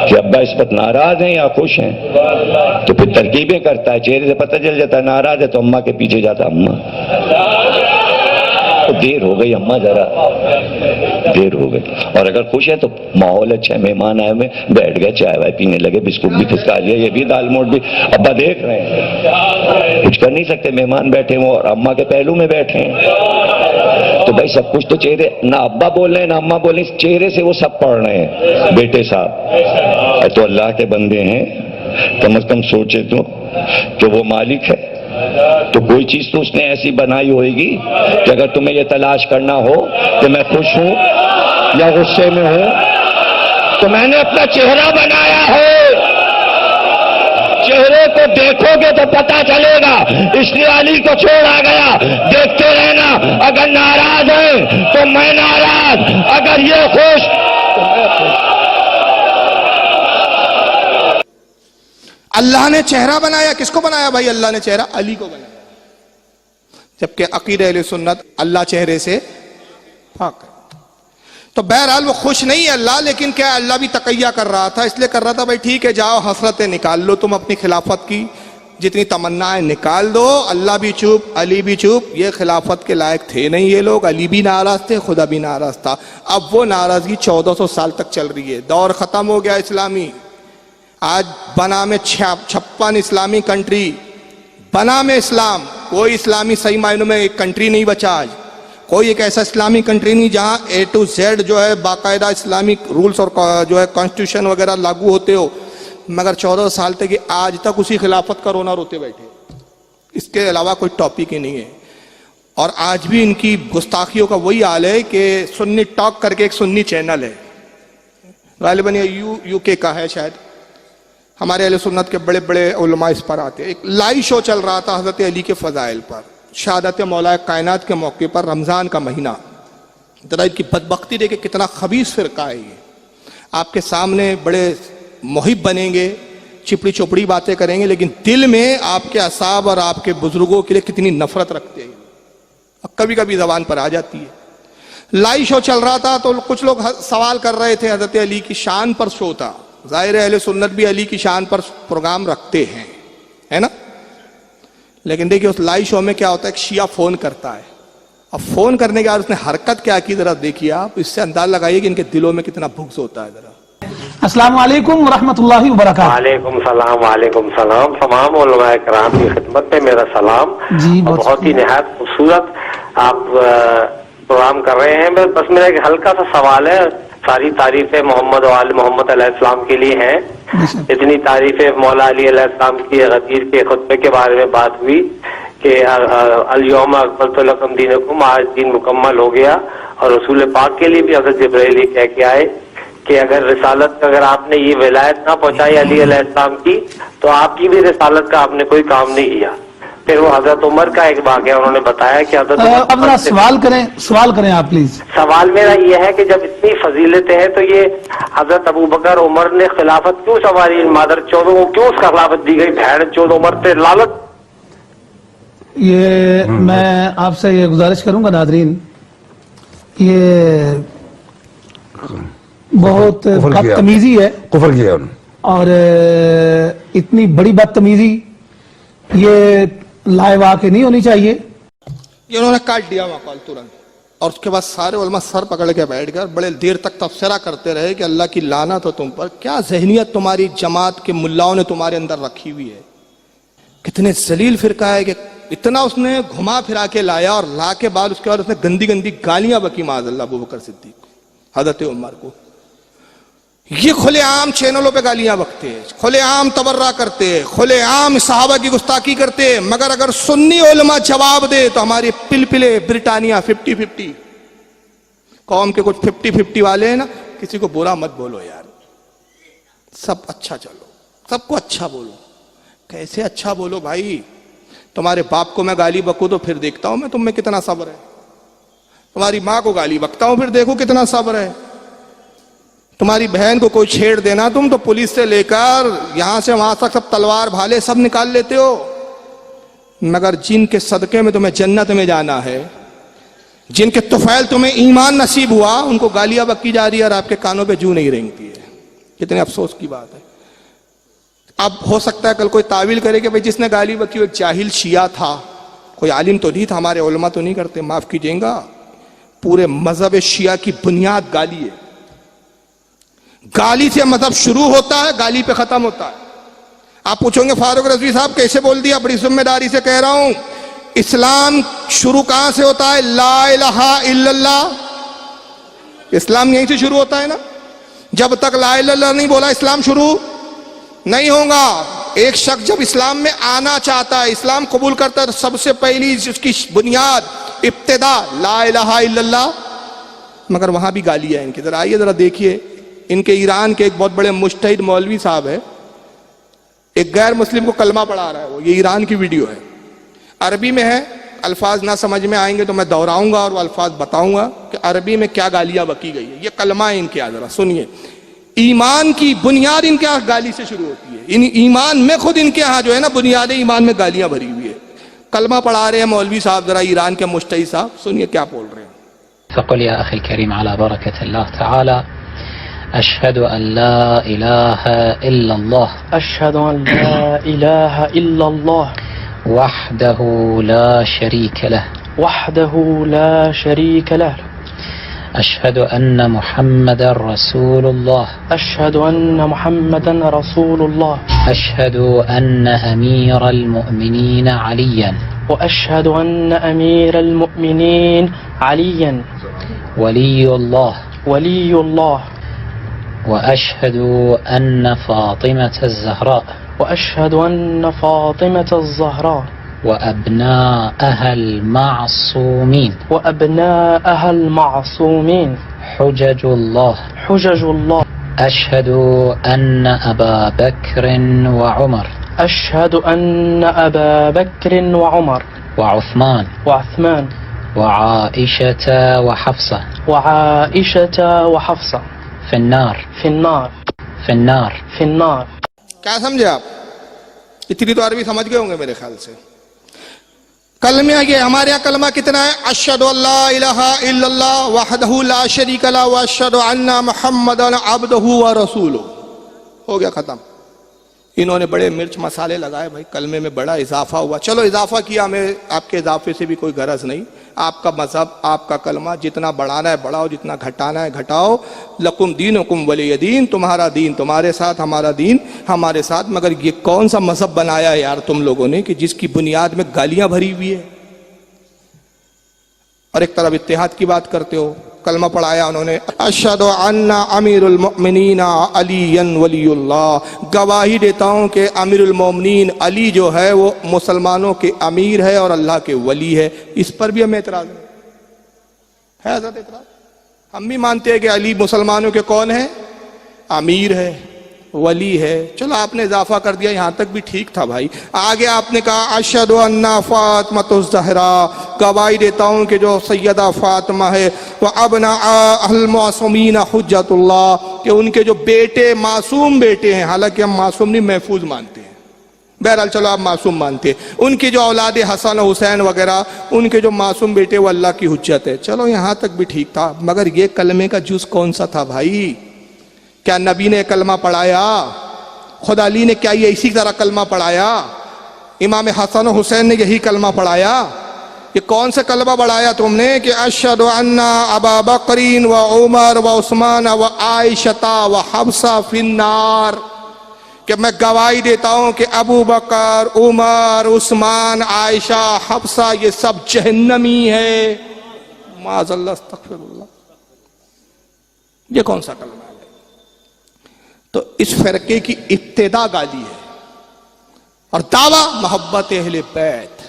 کہ ابا اس وقت ناراض ہیں یا خوش ہیں، تو پھر ترکیبیں کرتا ہے، چہرے سے پتہ چل جاتا ہے ناراض ہے تو اماں کے پیچھے جاتا، اماں دیر ہو گئی، اماں ذرا دیر ہو گئی، اور اگر خوش ہے تو ماحول اچھا ہے، مہمان آئے ہوئے بیٹھ گئے، چائے وائے پینے لگے، بسکٹ بھی کھسکا لیا، یہ بھی دال موٹ بھی، ابا دیکھ رہے ہیں، کچھ کر نہیں سکتے، مہمان بیٹھے ہیں اور اماں کے پہلو میں بیٹھے ہیں، تو بھائی سب کچھ تو چہرے، نہ ابا بول رہے ہیں نہ اماں بول رہے ہیں، چہرے سے وہ سب پڑھ رہے ہیں۔ بیٹے صاحب تو اللہ کے بندے ہیں، کم از کم سوچے تو کہ وہ مالک ہے، تو کوئی چیز تو اس نے ایسی بنائی ہوئے گی کہ اگر تمہیں یہ تلاش کرنا ہو کہ میں خوش ہوں یا غصے میں ہوں تو میں نے اپنا چہرہ بنایا ہے، چہرے کو دیکھو گے تو پتہ چلے گا، اس لیے علی کو چھوڑا گیا، دیکھتے رہنا، اگر ناراض ہیں تو میں ناراض، اگر یہ خوش تو میں خوش۔ اللہ نے چہرہ بنایا، کس کو بنایا بھائی اللہ نے چہرہ؟ علی کو بنایا، جبکہ عقیدہ اہل سنت اللہ چہرے سے پاک ہے۔ تو بہرحال وہ خوش نہیں ہے اللہ، لیکن کیا اللہ بھی تقیہ کر رہا تھا، اس لیے کر رہا تھا بھائی ٹھیک ہے جاؤ حسرتیں نکال لو تم اپنی خلافت کی، جتنی تمنائیں نکال دو، اللہ بھی چپ علی بھی چپ، یہ خلافت کے لائق تھے نہیں یہ لوگ، علی بھی ناراض تھے خدا بھی ناراض تھا۔ اب وہ ناراضگی 1400 سال تک چل رہی ہے، دور ختم ہو گیا اسلامی۔ آج بنا میں 56 اسلامی کنٹری، بنا میں اسلام، کوئی اسلامی صحیح معنوں میں ایک کنٹری نہیں بچا آج، کوئی ایک ایسا اسلامی کنٹری نہیں جہاں A to Z جو ہے باقاعدہ اسلامک رولز اور جو ہے کانسٹیٹیوشن وغیرہ لاگو ہوتے ہو، مگر 14 سال تک آج تک اسی خلافت کا رونا روتے بیٹھے، اس کے علاوہ کوئی ٹاپک ہی نہیں ہے۔ اور آج بھی ان کی گستاخیوں کا وہی حال ہے کہ سنی ٹاک کر کے ایک سنی چینل ہے، غالباً یہ یو کے کا ہے شاید، ہمارے اہل سنت کے بڑے بڑے علماء اس پر آتے ہیں۔ ایک لائیو شو چل رہا تھا حضرت علی کے فضائل پر، شہادت مولا کائنات کے موقع پر، رمضان کا مہینہ، ذرا ان کی بدبختی دیکھیں کتنا خبیث فرقہ ہے یہ۔ آپ کے سامنے بڑے محب بنیں گے، چپڑی چوپڑی باتیں کریں گے، لیکن دل میں آپ کے اصحاب اور آپ کے بزرگوں کے لیے کتنی نفرت رکھتے ہیں، کبھی کبھی زبان پر آ جاتی ہے۔ لائیو شو چل رہا تھا تو کچھ لوگ سوال کر رہے تھے، حضرت علی کی شان پر شو تھا، ظاہر اہل سنت بھی علی کی شان پر پروگرام رکھتے ہیں، ہے نا؟ لیکن دیکھیے اس لائیو شو میں کیا ہوتا ہے، ایک شیعہ فون کرتا ہے، اب فون کرنے کے بعد اس نے حرکت کیا کی ذرا دیکھیے آپ، اس سے اندازہ لگائیے کہ ان کے دلوں میں کتنا بغض ہوتا ہے۔ ذرا السلام علیکم ورحمۃ اللہ وبرکاتہ۔ وعلیکم السلام، وعلیکم السلام، تمام علماء کرام کی خدمت میں میرا سلام۔ جی بہت ہی نہایت خوبصورت آپ پروگرام کر رہے ہیں، بس میرا ایک ہلکا سا سوال ہے۔ ساری تعریفیں محمد و آل محمد علیہ السلام کے لیے ہیں، اتنی تعریفیں مولا علی علیہ السلام کی غدیر کے خطبے کے بارے میں بات ہوئی کہ الیوم اکملت لکم دینکم، آج دین مکمل ہو گیا، اور رسول پاک کے لیے بھی حضرت جبرائیل یہ کہہ کے آئے کہ اگر رسالت اگر آپ نے یہ ولایت نہ پہنچائی علی علیہ السلام کی تو آپ کی بھی رسالت کا آپ نے کوئی کام نہیں کیا۔ پھر وہ حضرت عمر کا ایک واقعہ انہوں نے بتایا کہ حضرت اب ذرا سوال کریں آپ پلیز۔ سوال میرا یہ ہے کہ جب اتنی فضیلتیں ہیں تو یہ حضرت ابو بکر عمر نے خلافت کیوں سنواری، مادر چودوں کو کیوں اس کا خلافت دی گئی، بہن چودہ عمر پہ لالت؟ یہ میں آپ سے یہ گزارش کروں گا ناظرین، یہ بہت بدتمیزی ہے، کفر کیا اور اتنی بڑی بدتمیزی یہ لائیو آ کے نہیں ہونی چاہیے۔ یہ انہوں نے کاٹ دیا مقال ترنت، اور اس کے بعد سارے علماء سر پکڑ کے بیٹھ گئے، بڑے دیر تک تبصرہ کرتے رہے کہ اللہ کی لعنت ہو تم پر، کیا ذہنیت تمہاری جماعت کے ملاؤں نے تمہارے اندر رکھی ہوئی ہے، کتنے ذلیل فرقہ ہے کہ اتنا اس نے گھما پھرا کے لایا، اور لا کے بعد اس کے بعد اس نے گندی گندی گالیاں بکی معاذ اللہ ابو بکر صدیق حضرت عمر کو۔ یہ کھلے عام چینلوں پہ گالیاں بکتے ہیں، کھلے عام تبرہ کرتے ہیں، کھلے عام صحابہ کی گستاخی کرتے ہیں، مگر اگر سنی علماء جواب دے تو ہمارے پلپلے برٹانیہ 50-50 قوم کے کچھ 50-50 والے ہیں نا، کسی کو برا مت بولو یار، سب اچھا چلو، سب کو اچھا بولو۔ کیسے اچھا بولو بھائی؟ تمہارے باپ کو میں گالی بکوں تو پھر دیکھتا ہوں میں تم میں کتنا صبر ہے، تمہاری ماں کو گالی بکتا ہوں پھر دیکھو کتنا صبر ہے، تمہاری بہن کو کوئی چھیڑ دینا تم تو پولیس سے لے کر یہاں سے وہاں تک سب تلوار بھالے سب نکال لیتے ہو، مگر جن کے صدقے میں تمہیں جنت میں جانا ہے، جن کے طفیل تمہیں ایمان نصیب ہوا، ان کو گالیاں بکی جا رہی ہے اور آپ کے کانوں پہ جو نہیں رینگتی ہے۔ کتنے افسوس کی بات ہے۔ اب ہو سکتا ہے کل کوئی تعویل کرے کہ بھئی جس نے گالی بکی وہ ایک جاہل شیعہ تھا، کوئی عالم تو نہیں تھا، ہمارے علماء تو نہیں کرتے، معاف کیجئے گا، پورے مذہب شیعہ کی بنیاد گالی ہے، گالی سے مذہب شروع ہوتا ہے، گالی پہ ختم ہوتا ہے۔ آپ پوچھیں گے فاروق رضوی صاحب کیسے بول دیا؟ بڑی ذمہ داری سے کہہ رہا ہوں، اسلام شروع کہاں سے ہوتا ہے؟ لا الہ الا اللہ، اسلام یہیں سے شروع ہوتا ہے نا۔ جب تک لا الہ الا اللہ نہیں بولا اسلام شروع نہیں ہوگا۔ ایک شخص جب اسلام میں آنا چاہتا ہے، اسلام قبول کرتا ہے، تو سب سے پہلی اس کی بنیاد ابتدا لا الہ الا اللہ، مگر وہاں بھی گالی ہے ان کی۔ ذرا آئیے ذرا دیکھیے، ان کے ایران کے ایک بہت بڑے مجتہد مولوی صاحب ہے، ایک غیر مسلم کو کلمہ پڑھا رہا ہے، وہ یہ ایران کی ویڈیو ہے، عربی میں ہے، الفاظ نہ سمجھ میں آئیں گے تو میں دہراؤں گا اور وہ الفاظ بتاؤں گا کہ عربی میں کیا گالیاں بکی گئی ہے۔ یہ کلمہ ہے ان کے، ذرا سنیے۔ ایمان کی بنیاد ان کے یہاں گالی سے شروع ہوتی ہے. ایمان میں خود ان کے یہاں جو ہے نا بنیاد ایمان میں گالیاں بھری ہوئی ہے. کلمہ پڑھا رہے ہیں مولوی صاحب، ذرا ایران کے مشتہی صاحب، سنیے کیا بول رہے ہیں. فقل يا أخي الكريم على بركة الله تعالى أشهد أن لا إله إلا الله أشهد أن لا إله إلا الله وحده لا شريك له وحده لا شريك له أشهد أن محمد رسول الله أشهد أن محمدا رسول الله أشهد أن أمير المؤمنين عليا وأشهد أن أمير المؤمنين عليا ولي الله ولي الله وأشهد أن فاطمة الزهراء وأشهد أن فاطمة الزهراء وأبناءها المعصومين وأبناءها المعصومين حجج الله حجج الله أشهد أن أبا بكر وعمر أشهد أن أبا بكر وعمر وعثمان وعثمان وعائشة وحفصة وعائشة وحفصة في النار في النار في النار في النار. کیا سمجھے آپ؟ اتنی تو عربی سمجھ گئے ہوں گے میرے خیال سے. کلمہ یہ ہمارے یہاں کلمہ کتنا ہے؟ اشہد ان لا الہ الا اللہ وحدہ لا شریک لہ واشہد ان محمدا عبدہ ورسولہ. ہو گیا ختم. انہوں نے بڑے مرچ مسالے لگائے بھائی، کلمے میں بڑا اضافہ ہوا. چلو اضافہ کیا، ہمیں آپ کے اضافے سے بھی کوئی غرض نہیں. آپ کا مذہب، آپ کا کلمہ جتنا بڑھانا ہے بڑھاؤ، جتنا گھٹانا ہے گھٹاؤ. لکم دینکم ولی دین، تمہارا دین تمہارے ساتھ، ہمارا دین ہمارے ساتھ. مگر یہ کون سا مذہب بنایا ہے یار تم لوگوں نے کہ جس کی بنیاد میں گالیاں بھری ہوئی ہے، اور ایک طرف اتحاد کی بات کرتے ہو. کلمہ پڑھایا انہوں نے، اشہد ان امیر المؤمنین علی ولی اللہ، گواہی دیتا ہوں کہ امیر المؤمنین علی جو ہے وہ مسلمانوں کے امیر ہے اور اللہ کے ولی ہے. اس پر بھی ہمیں اعتراض ہے حضرت اعتراض. ہم بھی مانتے ہیں کہ علی مسلمانوں کے کون ہے؟ امیر ہے، ولی ہے. چلو آپ نے اضافہ کر دیا، یہاں تک بھی ٹھیک تھا بھائی. آگے آپ نے کہا اشہد ان فاطمۃ الزہرا، گواہی دیتا ہوں کہ جو سیدہ فاطمہ ہے، وابناء المعصومین حجت اللہ، کہ ان کے جو بیٹے معصوم بیٹے ہیں، حالانکہ ہم معصوم نہیں محفوظ مانتے ہیں، بہرحال چلو آپ معصوم مانتے ہیں، ان کی جو اولاد حسن و حسین وغیرہ، ان کے جو معصوم بیٹے وہ اللہ کی حجت ہے. چلو یہاں تک بھی ٹھیک تھا. مگر یہ کلمے کا جز کون سا تھا بھائی؟ کیا نبی نے کلمہ پڑھایا؟ خدا علی نے کیا یہ اسی طرح کلمہ پڑھایا؟ امام حسن و حسین نے یہی کلمہ پڑھایا؟ یہ کون سے کلمہ پڑھایا تم نے کہ اشہد ان ابا بکر و عمر و عثمان و عائشہ و حفصہ فی النار، کہ میں گواہی دیتا ہوں کہ ابو بکر، عمر، عثمان، عائشہ، حفصہ یہ سب جہنمی ہے. معاذ اللہ، استغفر اللہ. یہ کون سا کلمہ ہے؟ تو اس فرقے کی ابتدا گالی ہے اور دعویٰ محبت اہل بیت.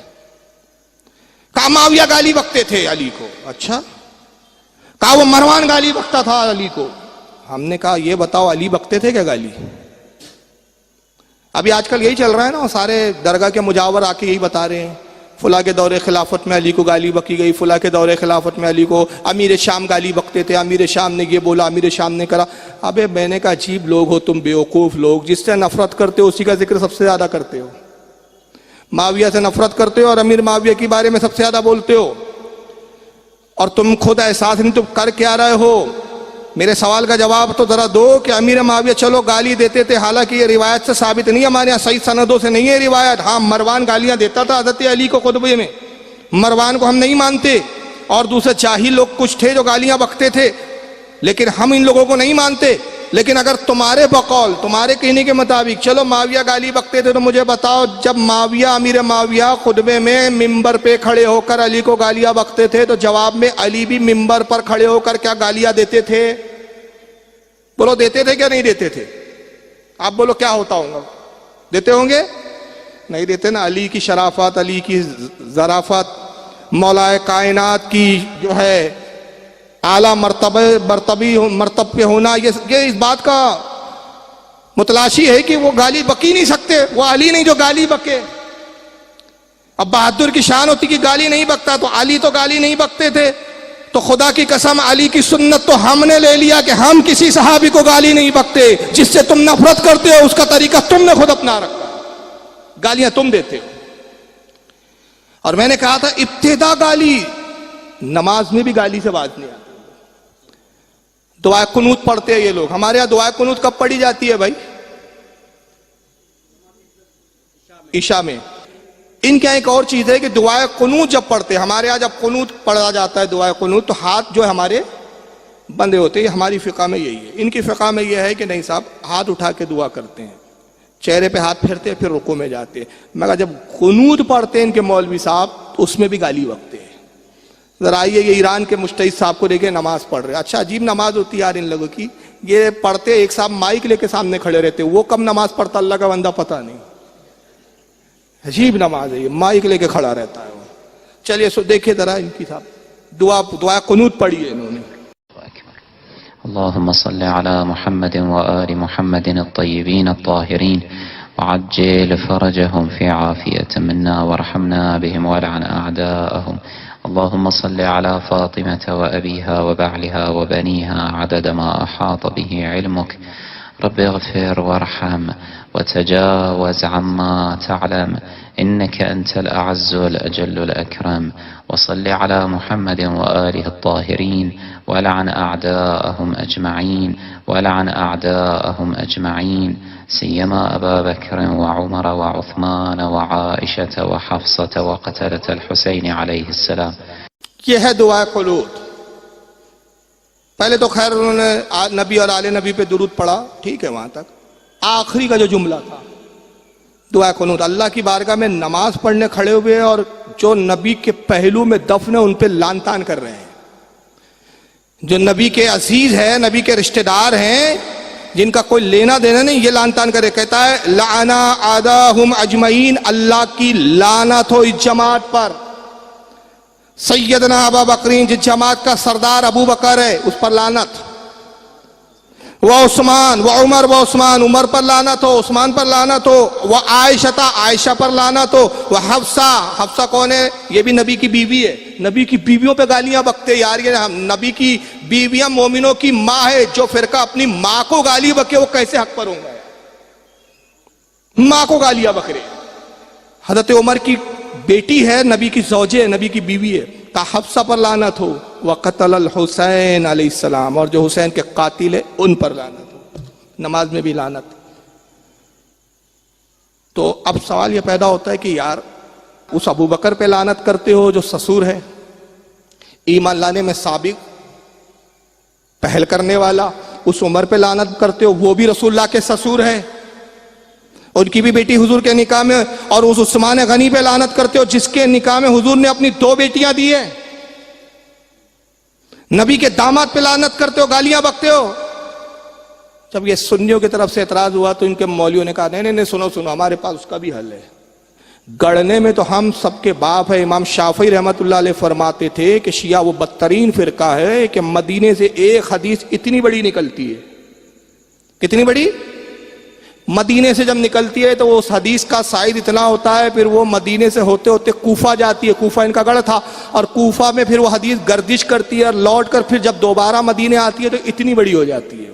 کہا معاویہ گالی بکتے تھے علی کو. اچھا. کہا وہ مروان گالی بکتا تھا علی کو. ہم نے کہا یہ بتاؤ علی بکتے تھے کیا گالی؟ ابھی آج کل یہی چل رہا ہے نا، سارے درگاہ کے مجاور آ کے یہی بتا رہے ہیں فلاں کے دور خلافت میں علی کو گالی بکی گئی، فلاں کے دور خلافت میں علی کو امیر شام گالی بکتے تھے، امیر شام نے یہ بولا، امیر شام نے کرا. ابے میں نے کہا عجیب لوگ ہو تم، بیوقوف لوگ. جس سے نفرت کرتے ہو اسی کا ذکر سب سے زیادہ کرتے ہو. معاویہ سے نفرت کرتے ہو اور امیر معاویہ کے بارے میں سب سے زیادہ بولتے ہو، اور تم خود احساس نہیں تم کر کیا رہے ہو. میرے سوال کا جواب تو ذرا دو کہ امیر معاویہ چلو گالی دیتے تھے، حالانکہ یہ روایت سے ثابت نہیں ہے، ہمارے یہاں صحیح سندوں سے نہیں ہے روایت. ہاں مروان گالیاں دیتا تھا حضرت علی کو خطبے میں، مروان کو ہم نہیں مانتے، اور دوسرے جاہل لوگ کچھ تھے جو گالیاں بکتے تھے، لیکن ہم ان لوگوں کو نہیں مانتے. لیکن اگر تمہارے بقول، تمہارے کہنے کے مطابق چلو معاویہ گالی بکتے تھے، تو مجھے بتاؤ جب معاویہ، امیر معاویہ خطبے میں ممبر پہ کھڑے ہو کر علی کو گالیاں بکتے تھے، تو جواب میں علی بھی ممبر پر کھڑے ہو کر کیا گالیاں دیتے تھے؟ بولو دیتے تھے کیا نہیں دیتے تھے؟ آپ بولو کیا ہوتا ہوگا؟ دیتے ہوں گے؟ نہیں دیتے نا. علی کی شرافت، علی کی ظرافت، مولا کائنات کی جو ہے اعلیٰ مرتب پہ ہونا، یہ اس بات کا متلاشی ہے کہ وہ گالی بکی نہیں سکتے. وہ علی نہیں جو گالی بکے. اب بہادر کی شان ہوتی کہ گالی نہیں بکتا، تو علی تو گالی نہیں بکتے تھے. تو خدا کی قسم علی کی سنت تو ہم نے لے لیا کہ ہم کسی صحابی کو گالی نہیں بکتے. جس سے تم نفرت کرتے ہو اس کا طریقہ تم نے خود اپنا رکھا, گالیاں تم دیتے ہو. اور میں نے کہا تھا ابتدا گالی, نماز میں بھی گالی سے باز نہیں آتی. دعائے قنوت پڑھتے ہیں یہ لوگ, ہمارے یہاں دعائے قنوت کب پڑھی جاتی ہے بھائی؟ عشاء میں. ان کا ایک اور چیز ہے کہ دعائے قنوت جب پڑھتے ہیں, ہمارے یہاں جب قنوت پڑھا جاتا ہے دعائے قنوت, تو ہاتھ جو ہے ہمارے بندے ہوتے ہیں. ہماری فقہ میں یہی ہے. ان کی فقہ میں یہ ہے کہ نہیں صاحب, ہاتھ اٹھا کے دعا کرتے ہیں, چہرے پہ ہاتھ پھیرتے ہیں, پھر رکوع میں جاتے ہیں. میں کہا جب قنوت پڑھتے ہیں ان کے مولوی صاحب تو اس میں بھی گالی بکتے ہیں. ذرا آئیے یہ ایران کے مجتہد صاحب کو دیکھیں نماز پڑھ رہے. اچھا عجیب نماز ہوتی ہے یار ان لوگوں کی. یہ پڑھتے ایک صاحب مائک لے کے سامنے کھڑے رہتے, وہ کب نماز پڑھتا اللہ کا بندہ پتہ نہیں. عجیب نماز ہے یہ, مائک لے کے کھڑا رہتا ہے وہ. چلیے سو دیکھیے ذرا ان کی صاحب دعا قنوت پڑھی ہے انہوں نے. اللهم صل على محمد وآل محمد الطيبين الطاهرين وعجل فرجهم في عافية منا وارحمنا بهم والعن أعداءهم. اللهم صل على فاطمة وأبيها وبعلها وبنيها عدد ما أحاط به علمك. رب اغفر وارحم وتجاوز عما تعلم إنك أنت الأعز الأجل الأكرم. وصل على محمد وآله الطاهرين ولعن أعداءهم أجمعين ولعن أعداءهم أجمعين سيما أبا بكر وعمر وعثمان وعائشة وحفصة وقتلة الحسين عليه السلام. یہ ہے دعا قنوت. پہلے تو خیر انہوں نے نبی اور آل نبی پہ درود پڑھا, ٹھیک ہے وہاں تک. آخری کا جو جملہ تھا دعا قنوت, اللہ کی بارگاہ میں نماز پڑھنے کھڑے ہوئے اور جو نبی کے پہلو میں دفن ہے ان پہ لعن طعن کر رہے ہیں. جو نبی کے عزیز ہیں, نبی کے رشتہ دار ہیں, جن کا کوئی لینا دینا نہیں, یہ لعن طعن کرے. کہتا ہے لعنا اعداہم اجمعین, اللہ کی لعنت ہو اس جماعت پر. سیدنا ابا بکرین, جس جماعت کا سردار ابو بکر ہے اس پر لعنت. وہ عثمان و عمر و عثمان, عمر پر لعنت ہو, عثمان پر لعنت ہو. وہ عائشہ, عائشہ پر لعنت ہو. وہ حفصہ, حفصہ کون ہے؟ یہ بھی نبی کی بیوی ہے. نبی کی بیویوں پہ گالیاں بکتے یار. یہ نبی کی بیویاں مومنوں کی ماں ہے. جو فرقہ اپنی ماں کو گالی بکے وہ کیسے حق پر ہوں گے؟ ماں کو گالیاں بک رہے. حضرت عمر کی بیٹی ہے, نبی کی زوجہ ہے, نبی کی بیوی ہے. کا حفصہ پر لعنت ہو. وقتل الحسین علیہ السلام, اور جو حسین کے قاتل ہے ان پر لعنت ہو. نماز میں بھی لعنت. تو اب سوال یہ پیدا ہوتا ہے کہ یار اس ابو بکر پہ لعنت کرتے ہو جو سسور ہے, ایمان لانے میں سابق, پہل کرنے والا. اس عمر پہ لعنت کرتے ہو, وہ بھی رسول اللہ کے سسور ہے, ان کی بھی بیٹی حضور کے نکاح میں. اور اس عثمان غنی پہ لعنت کرتے ہو جس کے نکاح میں حضور نے اپنی 2 بیٹیاں دی ہیں. نبی کے داماد پہ لعنت کرتے ہو, گالیاں بکتے ہو. جب یہ سنیوں کی طرف سے اعتراض ہوا تو ان کے مولویوں نے کہا نہیں سنو ہمارے پاس اس کا بھی حل ہے. گڑنے میں تو ہم سب کے باپ ہے. امام شافعی رحمت اللہ علیہ فرماتے تھے کہ شیعہ وہ بدترین فرقہ ہے کہ مدینے سے ایک حدیث اتنی بڑی نکلتی ہے. کتنی بڑی؟ مدینے سے جب نکلتی ہے تو وہ اس حدیث کا سائز اتنا ہوتا ہے, پھر وہ مدینے سے ہوتے ہوتے کوفہ جاتی ہے. کوفہ ان کا گڑھ تھا, اور کوفہ میں پھر وہ حدیث گردش کرتی ہے اور لوٹ کر پھر جب دوبارہ مدینے آتی ہے تو اتنی بڑی ہو جاتی ہے.